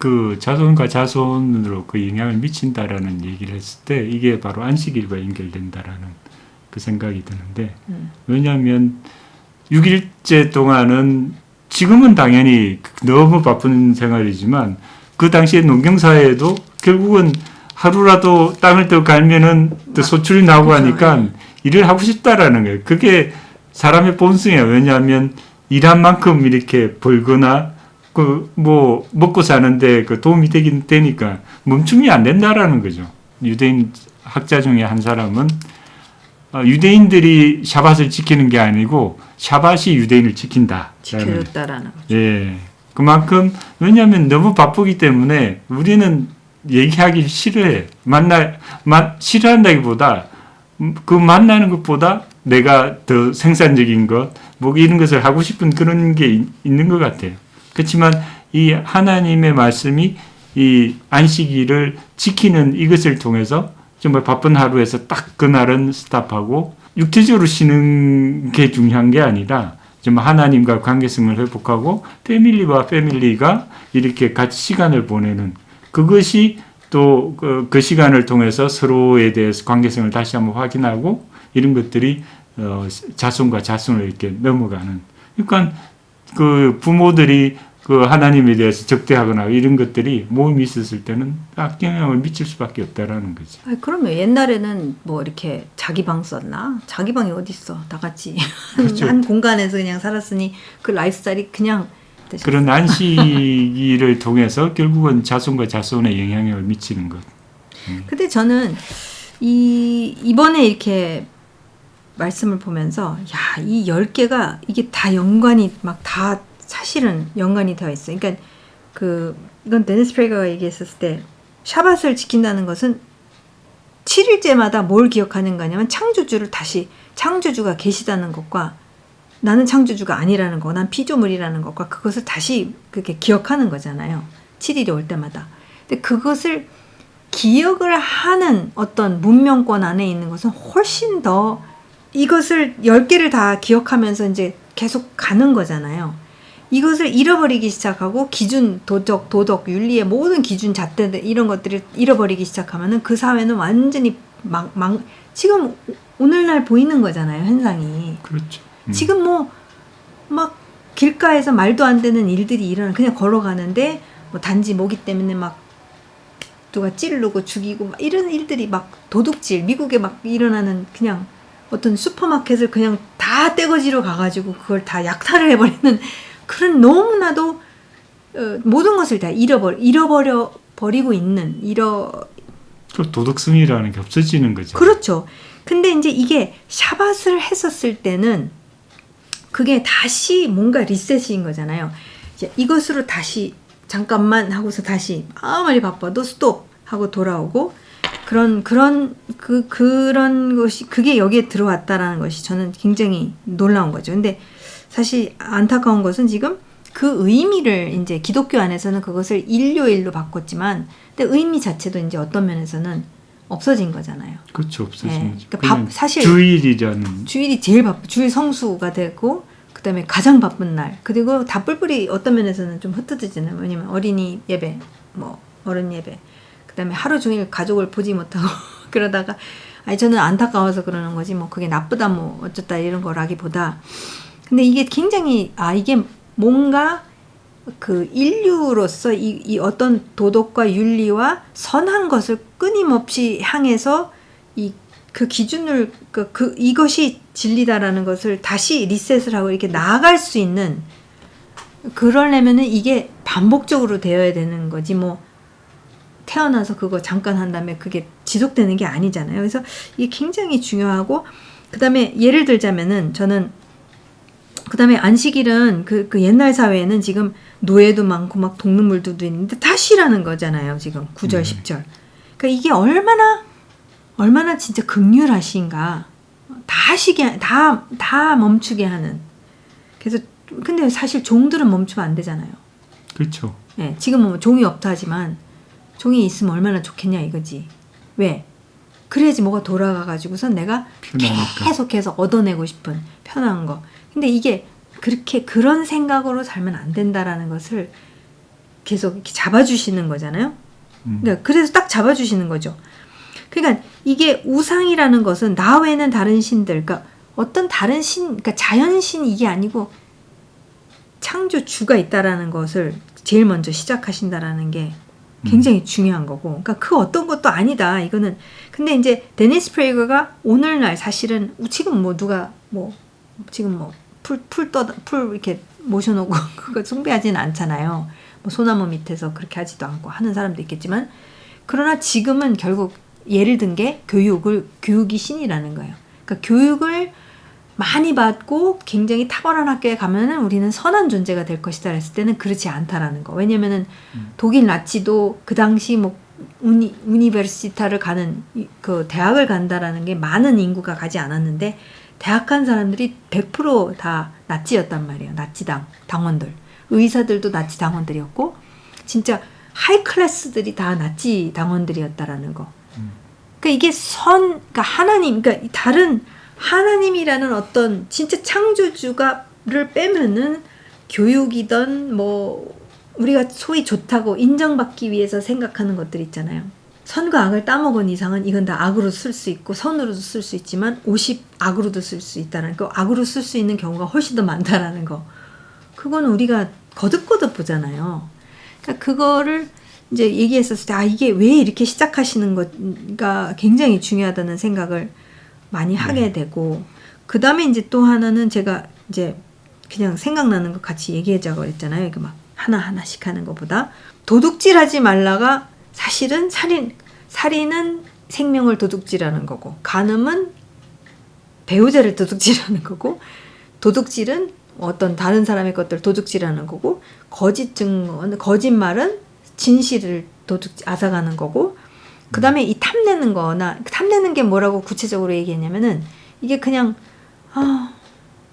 그 자손과 자손으로 그 영향을 미친다라는 얘기를 했을 때 이게 바로 안식일과 연결된다라는 그 생각이 드는데 왜냐하면 6일째 동안은 지금은 당연히 너무 바쁜 생활이지만 그 당시에 농경사회에도 결국은 하루라도 땅을 더 갈면은 또 소출이 나오고 그렇죠. 하니까 일을 하고 싶다라는 거예요. 그게 사람의 본성이에요. 왜냐하면 일한 만큼 이렇게 벌거나 그 뭐 먹고 사는데 그 도움이 되긴 되니까 멈춤이 안 된다라는 거죠. 유대인 학자 중에 한 사람은 유대인들이 샤밧을 지키는 게 아니고 샤밧이 유대인을 지킨다. 지켜줬다라는 거죠. 예, 그만큼 왜냐하면 너무 바쁘기 때문에 우리는 얘기하기 싫어해. 싫어한다기보다 그 만나는 것보다 내가 더 생산적인 것, 뭐 이런 것을 하고 싶은 그런 게 있는 것 같아요. 그렇지만 이 하나님의 말씀이 이 안식일을 지키는 이것을 통해서 정말 바쁜 하루에서 딱 그날은 스탑하고 육체적으로 쉬는 게 중요한 게 아니라 정말 하나님과 관계성을 회복하고 패밀리와 패밀리가 이렇게 같이 시간을 보내는 그것이 또 그 시간을 통해서 서로에 대해서 관계성을 다시 한번 확인하고 이런 것들이 자손과 자손을 이렇게 넘어가는. 그러니까 그 부모들이 그 하나님에 대해서 적대하거나 이런 것들이 모임이 있었을 때는 악영향을 미칠 수밖에 없다라는 거지. 그러면 옛날에는 뭐 이렇게 자기 방 썼나? 자기 방이 어디 있어? 다 같이 그렇죠. 한 공간에서 그냥 살았으니 그 라이프스타일이 그냥 되셨어요. 그런 안식일을 통해서 결국은 자손과 자손에 영향을 미치는 것. 근데 저는 이번에 이렇게 말씀을 보면서 야, 이 10개가 이게 다 연관이 막 다 사실은 연관이 되어 있어요. 그러니까 이건 데니스 프레거가 얘기했었을 때 샤밧을 지킨다는 것은 7일째마다 뭘 기억하는 거냐면 창조주가 계시다는 것과 나는 창조주가 아니라는 거, 난 피조물이라는 것과 그것을 다시 그렇게 기억하는 거잖아요. 7일이 올 때마다. 근데 그것을 기억을 하는 어떤 문명권 안에 있는 것은 훨씬 더 이것을 10개를 다 기억하면서 이제 계속 가는 거잖아요. 이것을 잃어버리기 시작하고 기준, 도덕, 윤리의 모든 기준, 잣대들 이런 것들을 잃어버리기 시작하면은 그 사회는 완전히 지금 오늘날 보이는 거잖아요, 현상이. 그렇죠. 지금 막 길가에서 말도 안 되는 일들이 그냥 걸어가는데 뭐 단지 모기 때문에 막 누가 찌르고 죽이고 막 이런 일들이 막 도둑질, 미국에 막 일어나는 그냥 어떤 슈퍼마켓을 그냥 다 떼거지로 가가지고 그걸 다 약탈을 해버리는 그런 너무나도 모든 것을 다 잃어버려 버리고 있는 그 도덕성이라는 게 없어지는 거죠. 그렇죠. 근데 이제 이게 샤밧을 했었을 때는 그게 다시 뭔가 리셋인 거잖아요. 이제 이것으로 다시 잠깐만 하고서 다시 아무리 바빠도 스톱 하고 돌아오고 그런 것이 그게 여기에 들어왔다라는 것이 저는 굉장히 놀라운 거죠. 근데 사실 안타까운 것은 지금 그 의미를 이제 기독교 안에서는 그것을 일요일로 바꿨지만 근데 의미 자체도 이제 어떤 면에서는 없어진 거잖아요. 그렇죠. 없어진 거죠. 그러니까 사실 주일이 제일 주일 성수가 되고 그다음에 가장 바쁜 날 그리고 다 뿔뿔이 어떤 면에서는 좀 흩어지잖아요. 왜냐면 어린이 예배, 뭐 어른 예배, 그다음에 하루 종일 가족을 보지 못하고 그러다가 저는 안타까워서 그러는 거지 뭐 그게 나쁘다 뭐 어쩌다 이런 거라기보다 근데 이게 굉장히 이게 뭔가 그 인류로서 이 어떤 도덕과 윤리와 선한 것을 끊임없이 향해서 그 기준을 이것이 진리다라는 것을 다시 리셋을 하고 이렇게 나아갈 수 있는 그러려면은 이게 반복적으로 되어야 되는 거지 뭐 태어나서 그거 잠깐 한 다음에 그게 지속되는 게 아니잖아요. 그래서 이게 굉장히 중요하고 그다음에 예를 들자면은 저는 그다음에 안식일은 그 옛날 사회에는 지금 노예도 많고 막 독립물도 있는데 다 쉬라는 거잖아요. 지금 9절 10절. 그러니까 이게 얼마나 진짜 극률하신가. 다 쉬게 다 멈추게 하는. 그래서 근데 사실 종들은 멈추면 안 되잖아요. 그렇죠. 네, 지금은 뭐 종이 없다 하지만 종이 있으면 얼마나 좋겠냐 이거지. 왜? 그래야지 뭐가 돌아가가지고선 내가 편하니까. 계속해서 얻어내고 싶은 편한 거. 근데 이게 그런 생각으로 살면 안 된다라는 것을 계속 이렇게 잡아주시는 거잖아요. 그러니까 그래서 딱 잡아주시는 거죠. 그러니까 이게 우상이라는 것은 나 외에는 다른 신들, 그러니까 어떤 다른 신, 그러니까 자연신 이게 아니고 창조주가 있다라는 것을 제일 먼저 시작하신다라는 게 굉장히 중요한 거고, 그러니까 그 어떤 것도 아니다. 이거는 근데 이제 데니스 프레이거가 오늘날 사실은 지금 뭐 누가 뭐 지금 뭐 풀 이렇게 모셔놓고 그거 숭배하지는 않잖아요. 뭐 소나무 밑에서 그렇게 하지도 않고 하는 사람도 있겠지만, 그러나 지금은 결국 예를 든 게 교육이 신이라는 거예요. 그러니까 교육을 많이 받고 굉장히 탁월한 학교에 가면은 우리는 선한 존재가 될 것이다 했을 때는 그렇지 않다라는 거. 왜냐면은 독일 나치도 그 당시 뭐 우니베르시타를 가는 그 대학을 간다라는 게 많은 인구가 가지 않았는데, 대학 간 사람들이 100% 다 나치였단 말이에요. 나치당 당원들. 의사들도 나치 당원들이었고 진짜 하이 클래스들이 다 나치 당원들이었다라는 거. 그러니까 이게 그러니까 하나님, 그러니까 다른 하나님이라는 어떤 진짜 창조주가를 빼면은 교육이든 뭐 우리가 소위 좋다고 인정받기 위해서 생각하는 것들 있잖아요. 선과 악을 따먹은 이상은 이건 다 악으로 쓸 수 있고 선으로도 쓸 수 있지만 50 악으로도 쓸 수 있다는 거, 악으로 쓸 수 있는 경우가 훨씬 더 많다라는 거. 그건 우리가 거듭거듭 보잖아요. 그러니까 그거를 이제 얘기했었을 때 이게 왜 이렇게 시작하시는 거가 굉장히 중요하다는 생각을 많이 하게 되고, 그 다음에 이제 또 하나는 제가 이제 그냥 생각나는 거 같이 얘기하자고 그랬잖아요. 이거 막 하나하나씩 하는 것보다 도둑질하지 말라가 사실은 살인은 생명을 도둑질하는 거고, 간음은 배우자를 도둑질하는 거고, 도둑질은 어떤 다른 사람의 것들을 도둑질하는 거고, 거짓말은 진실을 앗아가는 거고, 그 다음에 이 탐내는 게 뭐라고 구체적으로 얘기했냐면은 이게 그냥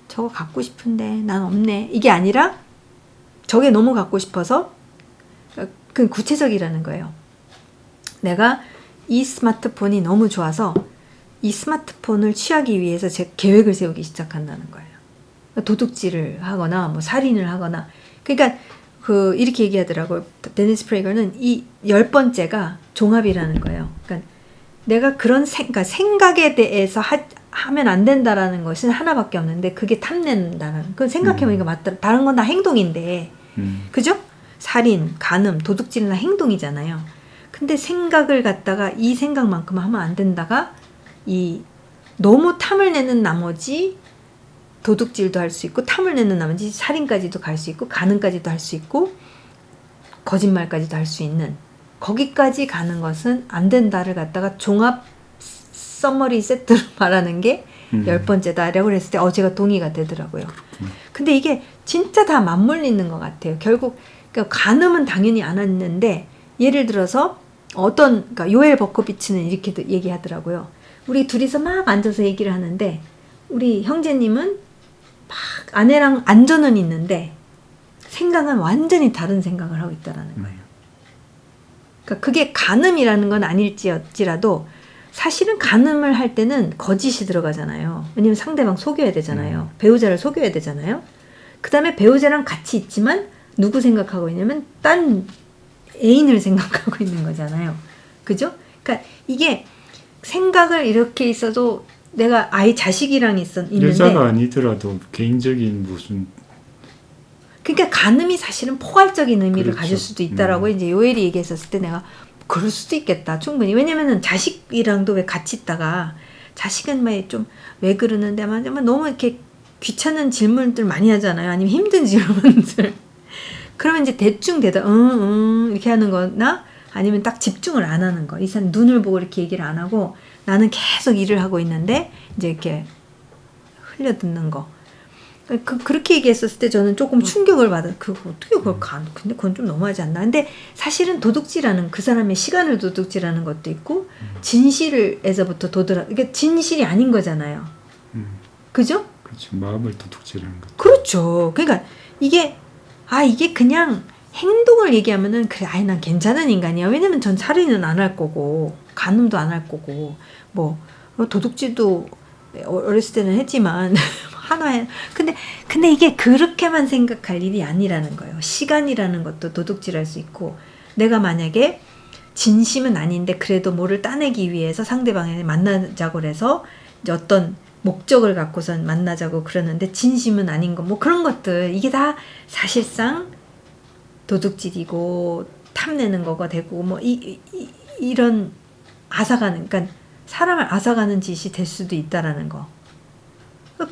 저거 갖고 싶은데 난 없네 이게 아니라 저게 너무 갖고 싶어서 그 구체적이라는 거예요. 내가 이 스마트폰이 너무 좋아서 이 스마트폰을 취하기 위해서 제 계획을 세우기 시작한다는 거예요. 도둑질을 하거나 뭐 살인을 하거나, 그러니까 이렇게 얘기하더라고요. 데니스 프레이거는 이 10번째가 종합이라는 거예요. 그러니까 내가 그런 그러니까 생각에 대해서 하면 안 된다라는 것은 하나밖에 없는데 그게 탐낸다는. 그건 생각해보니까 맞다. 다른 건 다 행동인데, 그죠? 살인, 간음, 도둑질은 다 행동이잖아요. 근데 생각을 갖다가 이 생각만큼 하면 안 된다가 너무 탐을 내는 나머지 도둑질도 할 수 있고, 탐을 내는 나머지 살인까지도 갈 수 있고, 간음까지도 할 수 있고, 거짓말까지도 할 수 있는, 거기까지 가는 것은 안 된다를 갖다가 종합 서머리 세트로 말하는 게 10번째다라고 그랬을 때 제가 동의가 되더라고요. 근데 이게 진짜 다 맞물리는 것 같아요. 결국 그러니까 간음은 당연히 안 했는데, 예를 들어서 그러니까 요엘 버코비치는 이렇게 얘기하더라고요. 우리 둘이서 막 앉아서 얘기를 하는데 우리 형제님은 막 아내랑 안전은 있는데 생각은 완전히 다른 생각을 하고 있다라는 거예요. 그러니까 그게 간음이라는 건 아닐지라도 사실은 간음을 할 때는 거짓이 들어가잖아요. 왜냐면 상대방 속여야 되잖아요. 배우자를 속여야 되잖아요. 그 다음에 배우자랑 같이 있지만 누구 생각하고 있냐면 딴 애인을 생각하고 있는 거잖아요. 그죠? 그러니까 이게 생각을 이렇게 있어도 내가 아이 자식이랑 있는데 여자가 아니더라도 개인적인 무슨, 그러니까 간음이 사실은 포괄적인 의미를 그렇죠. 가질 수도 있다라고 이제 요엘이 얘기했었을 때 내가 그럴 수도 있겠다 충분히. 왜냐면은 자식이랑도 왜 같이 있다가 자식은 막 좀 왜 그러는데 막 너무 이렇게 귀찮은 질문들 많이 하잖아요. 아니면 힘든 질문들. 그러면 이제 대충 대답 이렇게 하는 거나 아니면 딱 집중을 안 하는 거. 이 사람 눈을 보고 이렇게 얘기를 안 하고 나는 계속 일을 하고 있는데 이제 이렇게 흘려듣는 거. 그렇게 얘기했었을 때 저는 조금 충격을 그거 어떻게 그걸 근데 그건 좀 너무하지 않나. 근데 사실은 도둑질하는 그 사람의 시간을 도둑질하는 것도 있고 진실에서부터 이게 진실이 아닌 거잖아요. 그죠? 그렇죠. 마음을 도둑질하는 거. 그렇죠. 그러니까 이게 그냥 행동을 얘기하면은 그래, 난 괜찮은 인간이야. 왜냐면 전 살인은 안 할 거고 간음도 안 할 거고 뭐 도둑질도 어렸을 때는 했지만 하나에. 근데 이게 그렇게만 생각할 일이 아니라는 거예요. 시간이라는 것도 도둑질할 수 있고, 내가 만약에 진심은 아닌데 그래도 뭐를 따내기 위해서 상대방을 만나자고 해서 이제 어떤 목적을 갖고선 만나자고 그러는데 진심은 아닌 거, 뭐 그런 것들, 이게 다 사실상 도둑질이고 탐내는 거가 되고, 뭐 이런 앗아가는, 그러니까 사람을 앗아가는 짓이 될 수도 있다라는 거.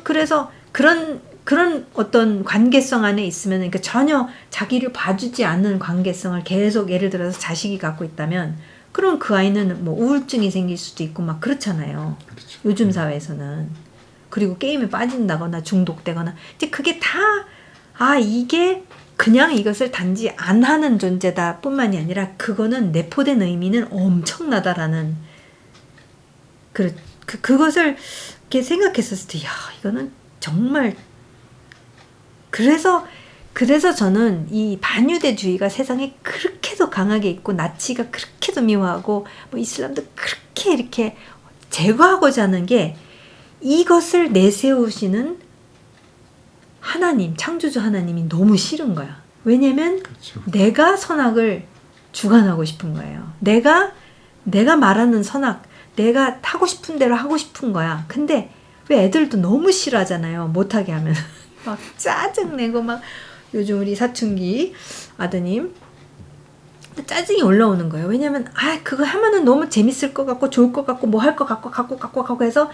그래서 그런 어떤 관계성 안에 있으면, 그러니까 전혀 자기를 봐주지 않는 관계성을 계속, 예를 들어서 자식이 갖고 있다면, 그럼 그 아이는 뭐 우울증이 생길 수도 있고 막 그렇잖아요. 그렇죠. 요즘 사회에서는. 그리고 게임에 빠진다거나 중독되거나, 이제 그게 다, 이게 그냥 이것을 단지 안 하는 존재다 뿐만이 아니라 그거는 내포된 의미는 엄청나다라는, 그것을 이렇게 생각했었을 때, 이거는 정말, 그래서 저는 이 반유대주의가 세상에 그렇게도 강하게 있고, 나치가 그렇게도 미워하고, 뭐 이슬람도 그렇게 이렇게 제거하고자 하는 게, 이것을 내세우시는 하나님, 창조주 하나님이 너무 싫은 거야. 왜냐면 그렇죠. 내가 선악을 주관하고 싶은 거예요. 내가 말하는 선악, 내가 하고 싶은 대로 하고 싶은 거야. 근데 왜 애들도 너무 싫어하잖아요. 못하게 하면. 막 짜증내고, 막 요즘 우리 사춘기 아드님 짜증이 올라오는 거예요. 왜냐면 그거 하면은 너무 재밌을 것 같고 좋을 것 같고 뭐 할 것 같고 해서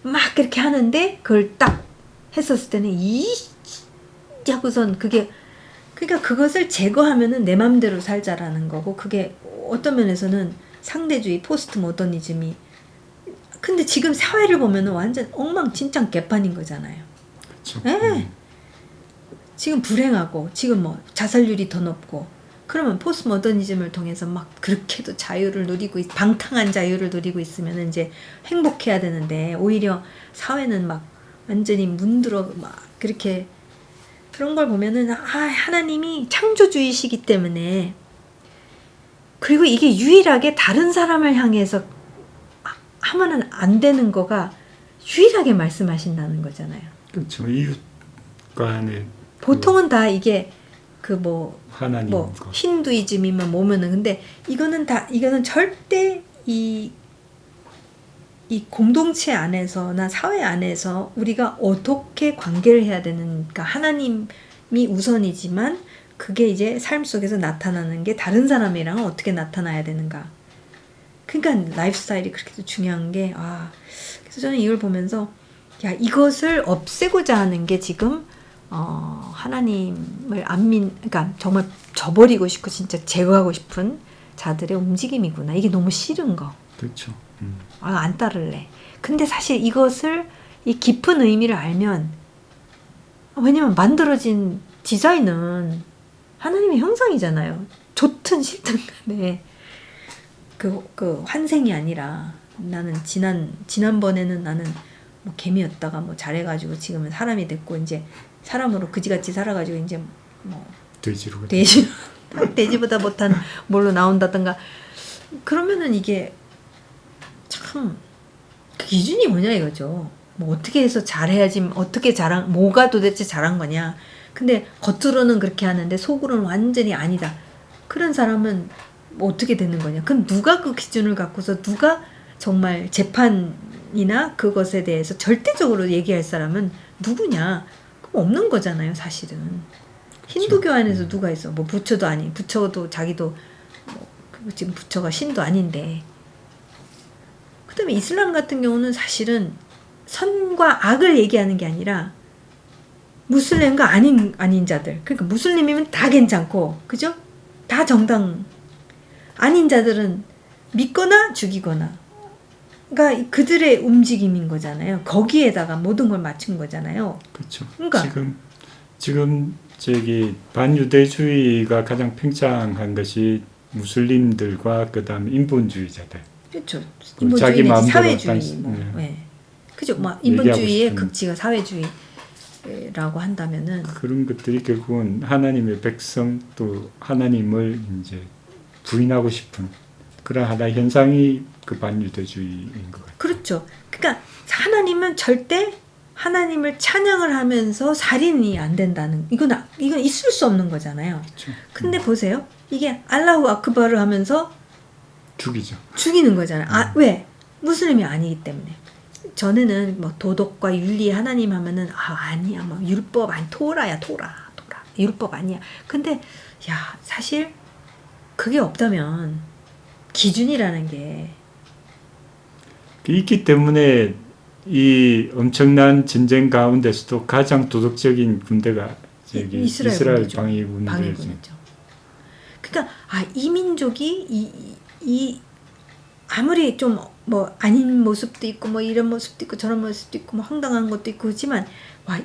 막 그렇게 하는데, 그걸 딱 했었을 때는 하고선 그러니까 그것을 제거하면은 내 맘대로 살자라는 거고, 그게 어떤 면에서는 상대주의, 포스트 모더니즘이, 근데 지금 사회를 보면은 완전 엉망진창 개판인 거잖아요. 그렇죠. 네. 지금 불행하고, 지금 뭐 자살률이 더 높고, 그러면 포스트 모더니즘을 통해서 막 그렇게도 자유를 누리고 방탕한 자유를 누리고 있으면 이제 행복해야 되는데, 오히려 사회는 막 완전히 문들어 막 그렇게, 그런 걸 보면은 하나님이 창조주의시기 때문에, 그리고 이게 유일하게 다른 사람을 향해서 하면은 안 되는 거가 유일하게 말씀하신다는 거잖아요. 그렇죠. 이웃 간에 보통은 다 이게 하나님, 뭐 힌두이즘이면 뭐면은, 근데 이거는 절대 이 공동체 안에서나 사회 안에서 우리가 어떻게 관계를 해야 되는, 그러니까 하나님이 우선이지만 그게 이제 삶 속에서 나타나는 게 다른 사람이랑 어떻게 나타나야 되는가. 그러니까 라이프 스타일이 그렇게 중요한 게, 그래서 저는 이걸 보면서, 이것을 없애고자 하는 게 지금 하나님을 그러니까 정말 저버리고 싶고 진짜 제거하고 싶은 자들의 움직임이구나. 이게 너무 싫은 거. 그렇죠. 안 따를래. 근데 사실 이것을, 이 깊은 의미를 알면, 왜냐면 만들어진 디자인은 하나님의 형상이잖아요. 좋든 싫든 간에. 그 환생이 아니라, 나는 지난번에는 나는 뭐 개미였다가 뭐 잘해가지고 지금은 사람이 됐고, 이제 사람으로 그지같이 살아가지고 이제 뭐 돼지보다 못한 뭘로 나온다든가. 그러면은 이게 참 기준이 뭐냐 이거죠. 뭐 어떻게 해서 잘해야지, 어떻게 뭐가 도대체 잘한 거냐. 근데 겉으로는 그렇게 하는데 속으로는 완전히 아니다. 그런 사람은 뭐 어떻게 되는 거냐. 그럼 누가 그 기준을 갖고서, 누가 정말 재판이나 그것에 대해서 절대적으로 얘기할 사람은 누구냐. 그럼 없는 거잖아요, 사실은. 그렇죠. 힌두교 안에서 누가 있어. 뭐 부처도 자기도 지금 부처가 신도 아닌데. 그 다음에 이슬람 같은 경우는 사실은 선과 악을 얘기하는 게 아니라 무슬림과 아닌 자들, 그러니까 무슬림이면 다 괜찮고, 그죠? 다 정당, 아닌 자들은 믿거나 죽이거나, 그러니까 그들의 움직임인 거잖아요. 거기에다가 모든 걸 맞춘 거잖아요. 그렇죠. 그러니까 지금 반유대주의가 가장 팽창한 것이 무슬림들과 그다음에 인본주의자들. 그렇죠. 자기 인본주의, 마음대로 사회주의, 그죠? 뭐 인본주의의 극치가 사회주의라고 한다면은, 그런 것들이 결국은 하나님의 백성, 또 하나님을 이제 부인하고 싶은 그런 하나의 현상이 그 반유대주의인 것 같아요. 그렇죠. 그러니까 하나님은 절대 하나님을 찬양을 하면서 살인이 안 된다는 이건 있을 수 없는 거잖아요. 그렇죠. 근데 보세요. 이게 알라후 아크바를 하면서 죽이죠. 죽이는 거잖아요. 왜? 무슬림이 아니기 때문에. 전에는 뭐 도덕과 윤리 하나님 하면은 아니야. 뭐 율법 아니 토라야 토라. 율법 아니야. 근데 야, 사실 그게 없다면 기준이라는 게 있기 때문에 이 엄청난 전쟁 가운데서도 가장 도덕적인 군대가 저기 이스라엘 방위군이죠. 그러니까 이 민족이 이 아무리 좀 뭐 아닌 모습도 있고 뭐 이런 모습도 있고 저런 모습도 있고 뭐 황당한 것도 있고 그렇지만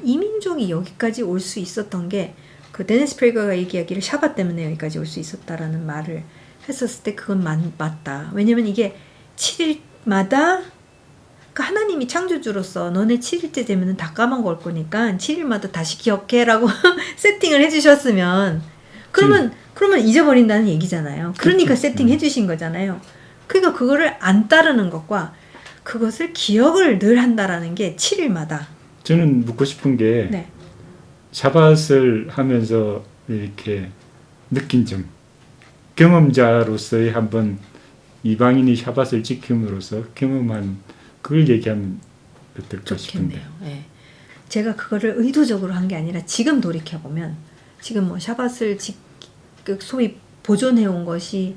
이 민족이 여기까지 올 수 있었던 게 그 데니스 프레거가 얘기하기를 샤바 때문에 여기까지 올 수 있었다라는 말을 했었을 때 그건 맞다. 왜냐면 이게 7일마다 그러니까 하나님이 창조주로서 너네 7일째 되면은 다 까먹을 거니까 7일마다 다시 기억해라고 세팅을 해주셨으면 그러면 잊어버린다는 얘기잖아요. 그러니까 그렇죠. 세팅해 주신 거잖아요. 그러니까 그거를 안 따르는 것과 그것을 기억을 늘 한다라는 게 7일마다. 저는 묻고 싶은 게 네. 샤밧을 하면서 이렇게 느낀 점, 경험자로서의 한번 이방인이 샤밧을 지킴으로써 경험한 그걸 얘기하면 어떨까 싶은데. 네. 제가 그거를 의도적으로 한 게 아니라 지금 돌이켜보면 지금 뭐 샤밧을 소위 보존해온 것이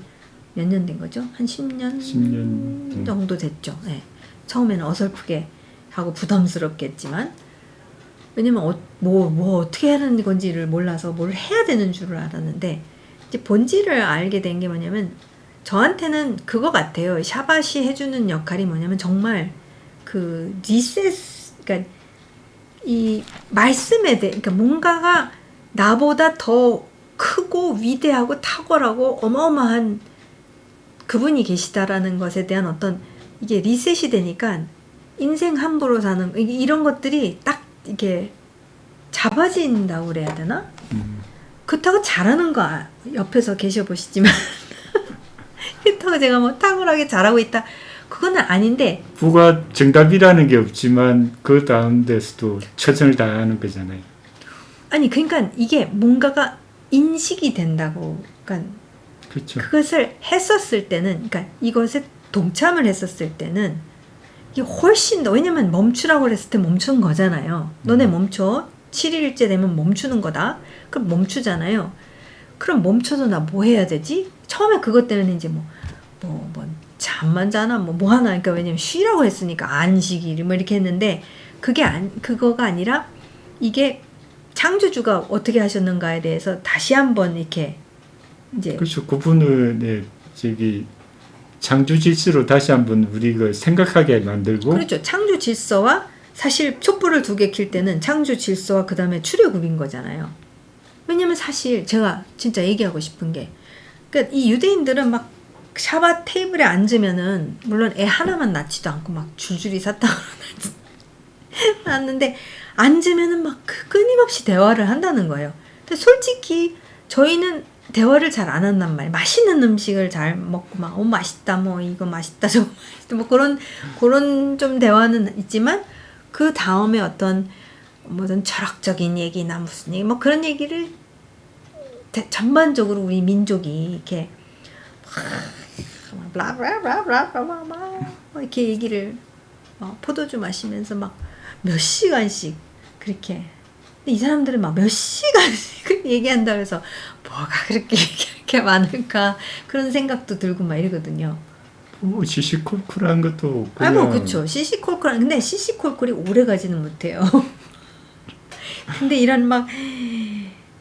몇 년 된 거죠? 한 10년 정도 됐죠. 네. 처음에는 어설프게 하고 부담스럽겠지만 왜냐면 뭐 어떻게 하는 건지를 몰라서 뭘 해야 되는 줄을 알았는데 이제 본질을 알게 된 게 뭐냐면 저한테는 그거 같아요. 샤밧이 해주는 역할이 뭐냐면 정말 그 리셋, 그러니까 이 말씀에 대해, 그러니까 뭔가가 나보다 더 크고 위대하고 탁월하고 어마어마한 그분이 계시다라는 것에 대한 어떤 이게 리셋이 되니까 인생 함부로 사는 이런 것들이 딱 이게 잡아진다고 그래야 되나? 그렇다고 잘하는 거 옆에서 계셔보시지만 그렇다고 제가 뭐 탁월하게 잘하고 있다 그거는 아닌데 부가 정답이라는 게 없지만 그 가운데서도 최선을 다하는 거잖아요. 아니 그러니까 이게 뭔가가 인식이 된다고 그러니까 그렇죠. 그것을 했었을 때는 그러니까 이것에 동참을 했었을 때는 이게 훨씬 더 왜냐면 멈추라고 그랬을 때 멈추는 거잖아요. 너네 멈춰. 7일째 되면 멈추는 거다. 그럼 멈추잖아요. 그럼 멈춰도 나 뭐 해야 되지? 처음에 그것 때문에 이제 뭐 잠만 자나 뭐 하나 그러니까 왜냐면 쉬라고 했으니까 안식일 뭐 이렇게 했는데 그거가 아니라 이게 창조주가 어떻게 하셨는가에 대해서 다시 한번 이렇게 이제 그렇죠. 그분의 저기 창조 질서로 다시 한번 우리가 생각하게 만들고 그렇죠. 창조 질서와 사실 촛불을 2개 킬 때는 창조 질서와 그 다음에 출애굽인 거잖아요. 왜냐면 사실 제가 진짜 얘기하고 싶은 게 그러니까 이 유대인들은 막 샤밧 테이블에 앉으면은 물론 애 하나만 낳지도 않고 막 줄줄이 사탕으로 낳는데 앉으면은 막 끊임없이 대화를 한다는 거예요. 근데 솔직히 저희는 대화를 잘 안 한단 말이에요. 맛있는 음식을 잘 먹고 막 맛있다 뭐 이거 맛있다 저거 맛있다 뭐 그런 좀 대화는 있지만 그 다음에 어떤 무슨 철학적인 얘기나 무슨 얘기 뭐 그런 얘기를 전반적으로 우리 민족이 이렇게 블라블라블라블라 이렇게 얘기를 포도주 마시면서 막 몇 시간씩 그렇게 근데 이 사람들은 막 몇 시간씩 얘기한다고 해서 뭐가 그렇게 이렇게 많을까 그런 생각도 들고 막 이러거든요. 뭐 시시콜콜한 것도 그냥 뭐 그렇죠. 시시콜콜한 근데 시시콜콜이 오래 가지는 못해요. 근데 이런 막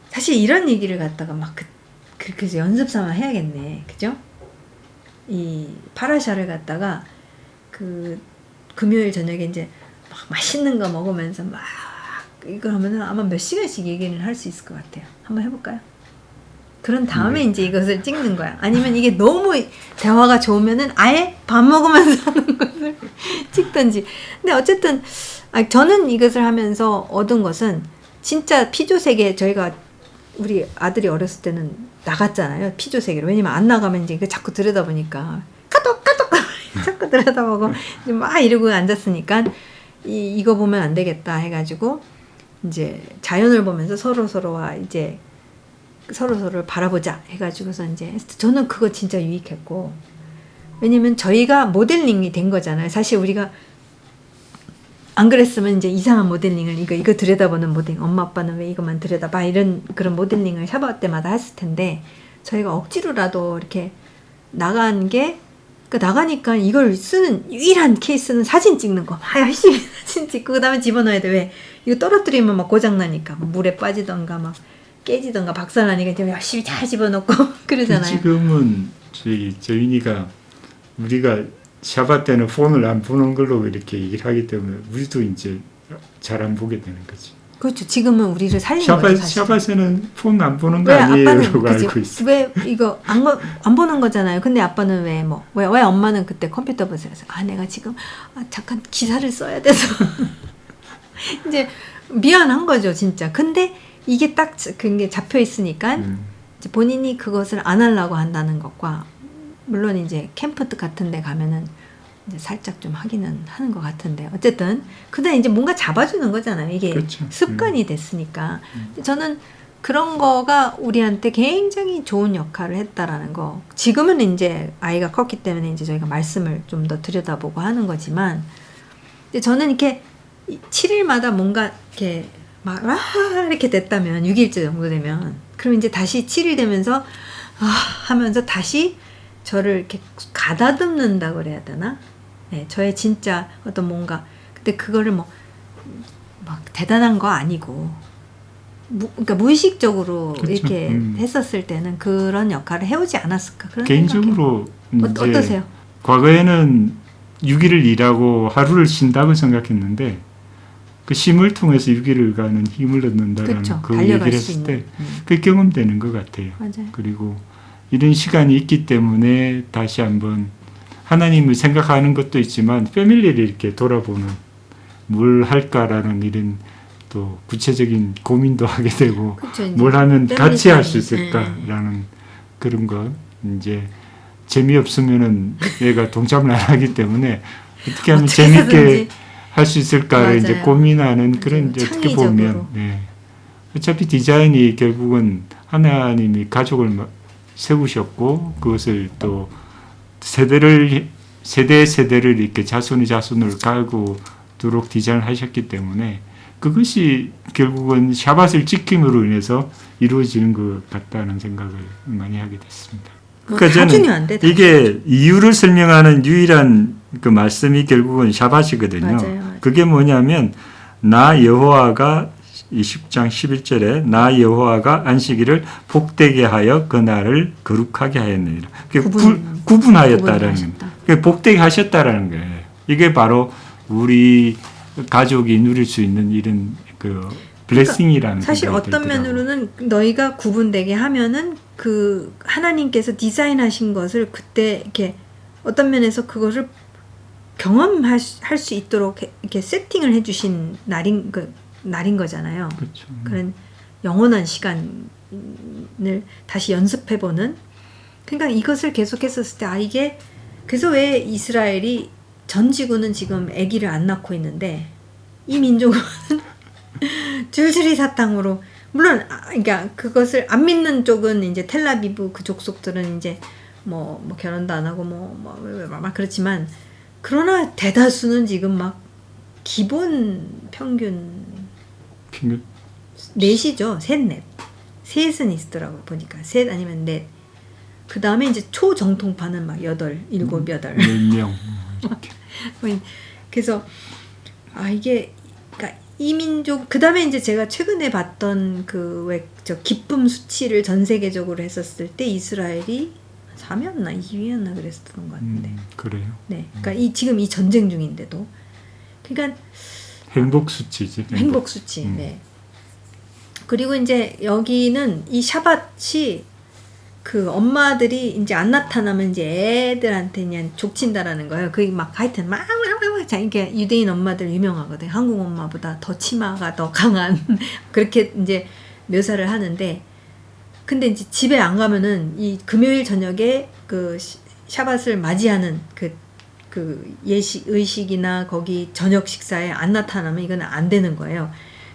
사실 이런 얘기를 갖다가 막 그렇게 해서 연습 삼아 해야겠네. 그죠? 이 파라샤를 갖다가 그 금요일 저녁에 이제 막 맛있는 거 먹으면서 막 이거 하면은 아마 몇 시간씩 얘기를 할 수 있을 것 같아요. 한번 해볼까요? 그런 다음에 이제 이것을 찍는 거야. 아니면 이게 너무 대화가 좋으면은 아예 밥 먹으면서 하는 것을 찍든지. 근데 어쨌든 저는 이것을 하면서 얻은 것은 진짜 피조세계 저희가 우리 아들이 어렸을 때는 나갔잖아요. 피조세계로. 왜냐면 안 나가면 이제 자꾸 들여다보니까 까똑 자꾸 들여다보고 막 이러고 앉았으니까 이거 보면 안 되겠다 해가지고 이제 자연을 보면서 서로와 이제 서로를 바라보자 해가지고서 이제 저는 그거 진짜 유익했고, 왜냐면 저희가 모델링이 된 거잖아요. 사실 우리가 안 그랬으면 이제 이상한 모델링을 이거 들여다보는 모델링, 엄마 아빠는 왜 이것만 들여다봐, 이런 그런 모델링을 샤바 때마다 했을 텐데, 저희가 억지로라도 이렇게 나간 게, 그러니까 나가니까 이걸 쓰는 유일한 케이스는 사진 찍는 거. 막 열심히 사진 찍고 그다음에 집어넣어야 돼. 왜? 이거 떨어뜨리면 막 고장 나니까 막 물에 빠지던가 막 깨지던가 박살나니까 이제 열심히 잘 집어넣고 그러잖아요. 지금은 저희니까 우리가 샤바 때는 폰을 안 보는 걸로 이렇게 얘기를 하기 때문에 우리도 이제 잘 안 보게 되는 거지. 그렇죠. 지금은 우리를 살린 거죠. 샤바에는 폰 안 보는 거 아니에요라고 알고 있어. 왜 이거 안 보는 거잖아요. 근데 아빠는 왜 엄마는 그때 컴퓨터 보세요. 내가 지금 잠깐 기사를 써야 돼서 이제 미안한 거죠, 진짜. 근데 이게 딱 그게 잡혀 있으니까 이제 본인이 그것을 안 하려고 한다는 것과, 물론 이제 캠프 같은 데 가면은 이제 살짝 좀 하기는 하는 것 같은데, 어쨌든 근데 이제 뭔가 잡아주는 거잖아요. 이게 그렇죠. 습관이 됐으니까. 저는 그런 거가 우리한테 굉장히 좋은 역할을 했다라는 거. 지금은 이제 아이가 컸기 때문에 이제 저희가 말씀을 좀 더 들여다보고 하는 거지만, 근데 저는 이렇게 7일마다 뭔가 이렇게 막 이렇게 됐다면, 6일째 정도 되면, 그럼 이제 다시 7일 되면서 하면서 다시 저를 이렇게 가다듬는다고 그래야 되나? 네, 저의 진짜 어떤 뭔가, 근데 그거를 막 대단한 거 아니고, 그러니까 무의식적으로 그렇죠. 이렇게 했었을 때는 그런 역할을 해오지 않았을까, 그런 개인적으로 생각해요. 어떠세요? 과거에는 6일을 일하고 하루를 쉰다고 생각했는데, 그 쉼을 통해서 6일을 가는 힘을 얻는다라는 그렇죠. 그 달려갈 얘기를 수 했을 때 있는. 그게 경험되는 것 같아요. 맞아요. 그리고 이런 시간이 있기 때문에 다시 한번 하나님을 생각하는 것도 있지만 패밀리를 이렇게 돌아보는, 뭘 할까라는 이런 또 구체적인 고민도 하게 되고, 그렇죠, 뭘 하면 같이 할 수 타임. 있을까라는 그런 것. 이제 재미없으면은 얘가 동참을 안 하기 때문에 어떻게 하면 어떻게 재밌게 해서든지. 할 수 있을까를 맞아요. 이제 고민하는 그런, 이제 어떻게 창의적으로. 보면 어차피 디자인이 결국은 하나님이 가족을 세우셨고, 그것을 또 세대를 이렇게 자손이 자손을 갈고도록 디자인을 하셨기 때문에 그것이 결국은 샤밧을 지킴으로 인해서 이루어지는 것 같다는 생각을 많이 하게 됐습니다. 그러니까 다 저는 중요한 데 이게 이유를 설명하는 유일한 그 말씀이 결국은 샤밧이거든요. 맞아요. 그게 뭐냐면, 나 여호와가, 이 10장 11절에 나 여호와가 안식일을 복되게 하여 그날을 거룩하게 하였느니라. 구분하였다라는 거예요. 복되게 하셨다라는 거예요. 이게 바로 우리 가족이 누릴 수 있는 이런 그 블레싱이라는, 그러니까 사실 어떤 면으로는 너희가 구분되게 하면은 그 하나님께서 디자인하신 것을 그때 이렇게 어떤 면에서 그것을 경험할 수 있도록 이렇게 세팅을 해주신 날인 거잖아요. 그렇죠. 그런 영원한 시간을 다시 연습해보는. 그러니까 이것을 계속했었을 때 이게 그래서 왜 이스라엘이 전 지구는 지금 아기를 안 낳고 있는데 이 민족은 줄줄이 사탕으로, 물론 그러니까 그것을 안 믿는 쪽은 이제 텔라비브 그 족속들은 이제 뭐 결혼도 안 하고 막 그렇지만, 그러나 대다수는 지금 막 기본 평균 넷이죠. 셋은 있더라고요. 보니까 셋 아니면 넷. 그 다음에 이제 초정통파는 막 8, 7, 8. 10명 이렇게. 그래서 이게 그러니까 이 민족, 그 다음에 이제 제가 최근에 봤던 기쁨 수치를 전 세계적으로 했었을 때 이스라엘이 3위였나 2위였나 그랬었던 것 같은데. 그래요. 네, 그러니까 지금 이 전쟁 중인데도, 그러니까 행복 수치지. 행복 수치. 네. 그리고 이제 여기는 이 샤밧이 그 엄마들이 이제 안 나타나면 이제 애들한테 그냥 족친다라는 거예요. 그게 막 하여튼 막 이게 유대인 엄마들 유명하거든. 한국 엄마보다 더 치마가 더 강한 그렇게 이제 묘사를 하는데, 근데 이제 집에 안 가면은 이 금요일 저녁에 그 샤밧을 맞이하는 그 그 예식 의식이나 거기 저녁 식사에 안 나타나면 이건 안 되는 거예요.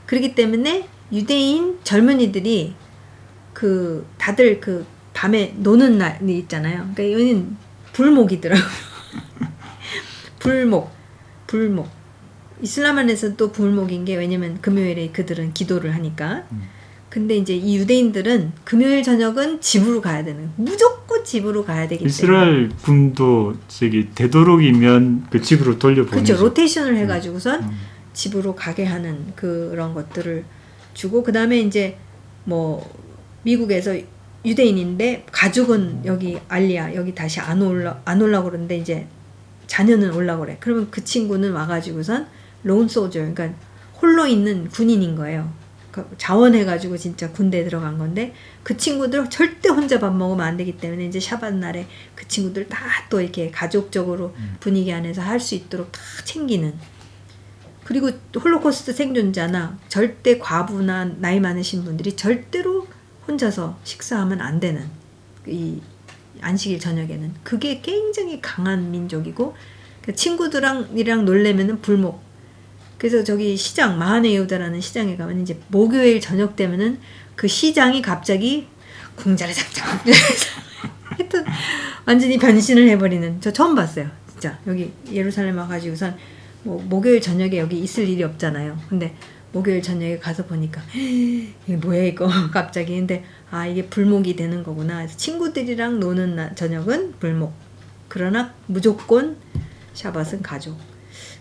그렇기 때문에 유대인 젊은이들이 그 다들 그 밤에 노는 날이 있잖아요. 그러니까 여기는 불목이더라고요. 불목. 이슬람 안에서는 또 불목인 게 왜냐면 금요일에 그들은 기도를 하니까. 근데 이제 이 유대인들은 금요일 저녁은 집으로 가야 되는, 무조건 집으로 가야 되기 때문에. 이스라엘 군도 저기 되도록이면 그 집으로 돌려보내죠. 그렇죠. 로테이션을 해가지고선 집으로 가게 하는 그런 것들을 주고, 그 다음에 이제 뭐 미국에서 유대인인데 가족은 여기 알리야 여기 다시 안 올라 그러는데 이제 자녀는 올라 그래. 그러면 그 친구는 와가지고선 론 소저, 그러니까 홀로 있는 군인인 거예요. 자원해가지고 진짜 군대에 들어간 건데 그 친구들 절대 혼자 밥 먹으면 안 되기 때문에 이제 샤bat 날에 그 친구들 다 또 이렇게 가족적으로 분위기 안에서 할 수 있도록 다 챙기는. 그리고 홀로코스트 생존자나 절대 과부나 나이 많으신 분들이 절대로 혼자서 식사하면 안 되는, 이 안식일 저녁에는 그게 굉장히 강한 민족이고, 친구들이랑 놀래면은 불목. 그래서 저기 시장 마하네 예후다라는 시장에 가면 이제 목요일 저녁 되면은 그 시장이 갑자기 궁자라장장 하여튼 완전히 변신을 해버리는, 저 처음 봤어요. 진짜 여기 예루살렘 와가지고선 뭐 목요일 저녁에 여기 있을 일이 없잖아요. 근데 목요일 저녁에 가서 보니까 이게 뭐야 이거 갑자기. 근데 아 이게 불목이 되는 거구나. 그래서 친구들이랑 노는 저녁은 불목. 그러나 무조건 샤밧은 가족.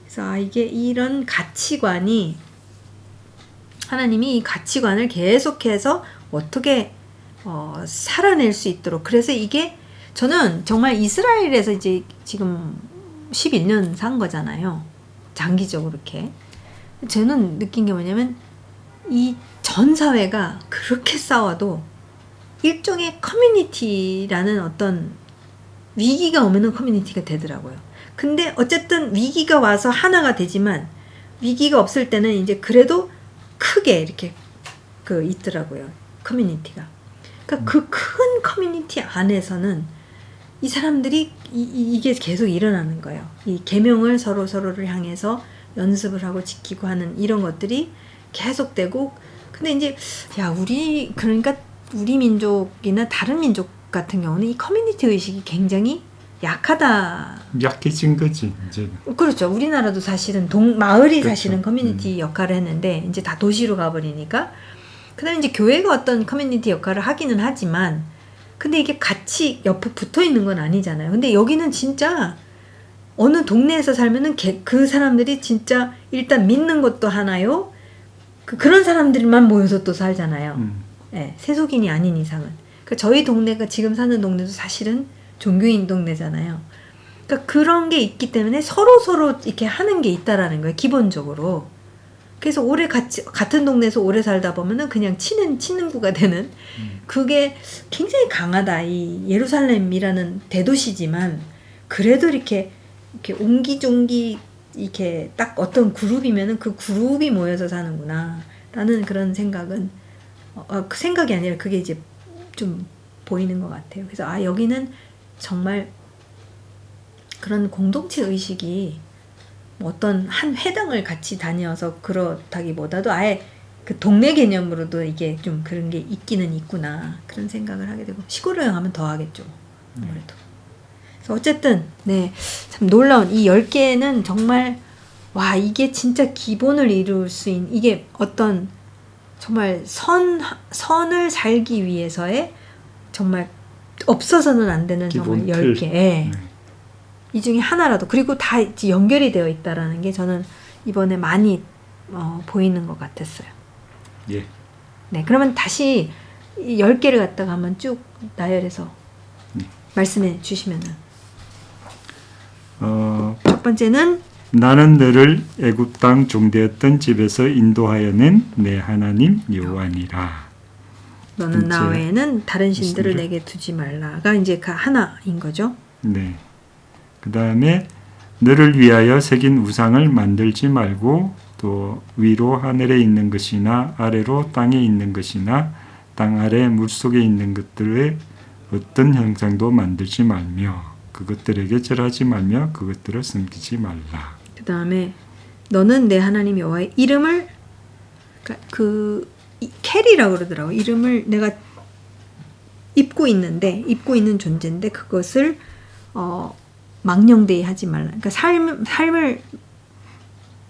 그래서 아 이게 이런 가치관이, 하나님이 이 가치관을 계속해서 어떻게 살아낼 수 있도록. 그래서 이게 저는 정말 이스라엘에서 이제 지금 11년 산 거잖아요. 장기적으로 이렇게. 저는 느낀 게 뭐냐면 이 전 사회가 그렇게 싸워도 일종의 커뮤니티라는 어떤 위기가 오면은 커뮤니티가 되더라고요. 근데 어쨌든 위기가 와서 하나가 되지만 위기가 없을 때는 이제 그래도 크게 이렇게 그 있더라고요. 커뮤니티가. 그러니까 그 큰 커뮤니티 안에서는 이 사람들이 이게 계속 일어나는 거예요. 이 계명을 서로를 향해서 연습을 하고 지키고 하는 이런 것들이 계속되고. 근데 이제 그러니까 우리 민족이나 다른 민족 같은 경우는 이 커뮤니티 의식이 굉장히 약하다. 약해진 거지 이제. 그렇죠. 우리나라도 사실은 마을이 그렇죠. 사실은 커뮤니티 역할을 했는데 이제 다 도시로 가버리니까. 그다음에 이제 교회가 어떤 커뮤니티 역할을 하기는 하지만, 근데 이게 같이 옆에 붙어 있는 건 아니잖아요. 근데 여기는 진짜 어느 동네에서 살면은 그 사람들이 진짜 일단 믿는 것도 하나요. 그런 사람들만 모여서 또 살잖아요. 네, 세속인이 아닌 이상은. 그러니까 저희 동네가 지금 사는 동네도 사실은 종교인 동네잖아요. 그러니까 그런 게 있기 때문에 서로 이렇게 하는 게 있다라는 거예요. 기본적으로. 그래서 같은 동네에서 오래 살다 보면은 그냥 친구가 되는, 그게 굉장히 강하다. 이 예루살렘이라는 대도시지만 그래도 이렇게 옹기종기 이렇게 딱 어떤 그룹이면은 그 그룹이 모여서 사는구나 라는 그런 생각은 그 생각이 아니라 그게 이제 좀 보이는 것 같아요. 그래서 여기는 정말 그런 공동체 의식이 어떤 한 회당을 같이 다녀서 그렇다기보다도 아예 그 동네 개념으로도 이게 좀 그런 게 있기는 있구나, 그런 생각을 하게 되고, 시골에 가면 더 하겠죠 아무래도. 그래서 어쨌든 참 놀라운 이 10개는 정말 이게 진짜 기본을 이룰 수 있는, 이게 어떤 정말 선을 살기 위해서의 정말 없어서는 안 되는 정말 10개. 이 중에 하나라도, 그리고 다 연결이 되어 있다라는 게 저는 이번에 많이 보이는 것 같았어요. 예. 네, 그러면 다시 이 10개를 갖다가 한번 쭉 나열해서 말씀해 주시면은. 첫 번째는 나는 너를 애굽 땅 종되었던 집에서 인도하여 낸 내 하나님 여호와니라. 너는 나 외에는 다른 신들을 내게 두지 말라가 이제 그 하나인 거죠. 네. 그 다음에 너를 위하여 새긴 우상을 만들지 말고 또 위로 하늘에 있는 것이나 아래로 땅에 있는 것이나 땅 아래 물속에 있는 것들의 어떤 형상도 만들지 말며 그것들에게 절하지 말며 그것들을 섬기지 말라. 그 다음에 너는 내 하나님 여호와의 이름을 캐리라고 그러더라고. 이름을 내가 입고 있는 존재인데 그것을 망령되이 하지 말라. 그러니까 삶을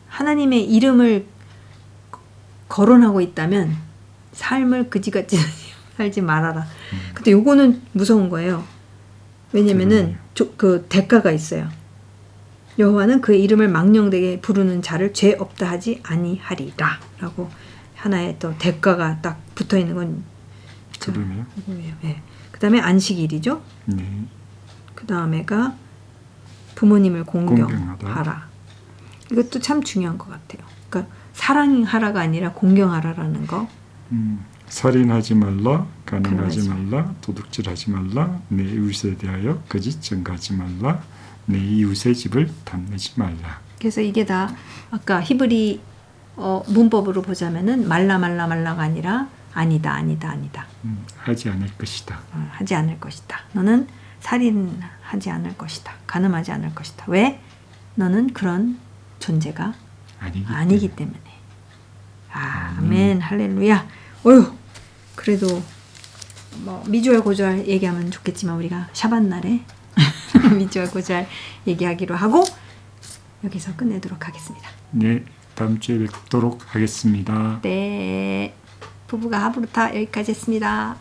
하나님의 이름을 거론하고 있다면 삶을 그지같이 살지 말아라. 근데 요거는 무서운 거예요. 왜냐면은 그 대가가 있어요. 여호와는 그의 이름을 망령되게 부르는 자를 죄 없다 하지 아니하리라 라고 하나의 또 대가가 딱 붙어 있는 건 그러네요. 네. 그 다음에 안식일이죠. 네. 그 다음에가 부모님을 공경하다. 공경하라. 이것도 참 중요한 것 같아요. 그러니까 사랑하라가 아니라 공경하라라는 거. 살인하지 말라, 간음하지 말라, 도둑질하지 말라, 내 이웃에 대하여 거짓 증거하지 말라, 내 이웃의 집을 탐내지 말라. 그래서 이게 다 아까 히브리 문법으로 보자면은 말라가 아니라 아니다. 하지 않을 것이다. 하지 않을 것이다. 너는 살인하지 않을 것이다. 간음하지 않을 것이다. 왜? 너는 그런 존재가 아니기 때문에. 아멘, 할렐루야. 어휴, 그래도 뭐 미주알 고주알 얘기하면 좋겠지만 우리가 샤bat 날에 미주알 고주알 얘기하기로 하고 여기서 끝내도록 하겠습니다. 네, 다음 주에 뵙도록 하겠습니다. 네, 부부가 하브루타 여기까지 했습니다.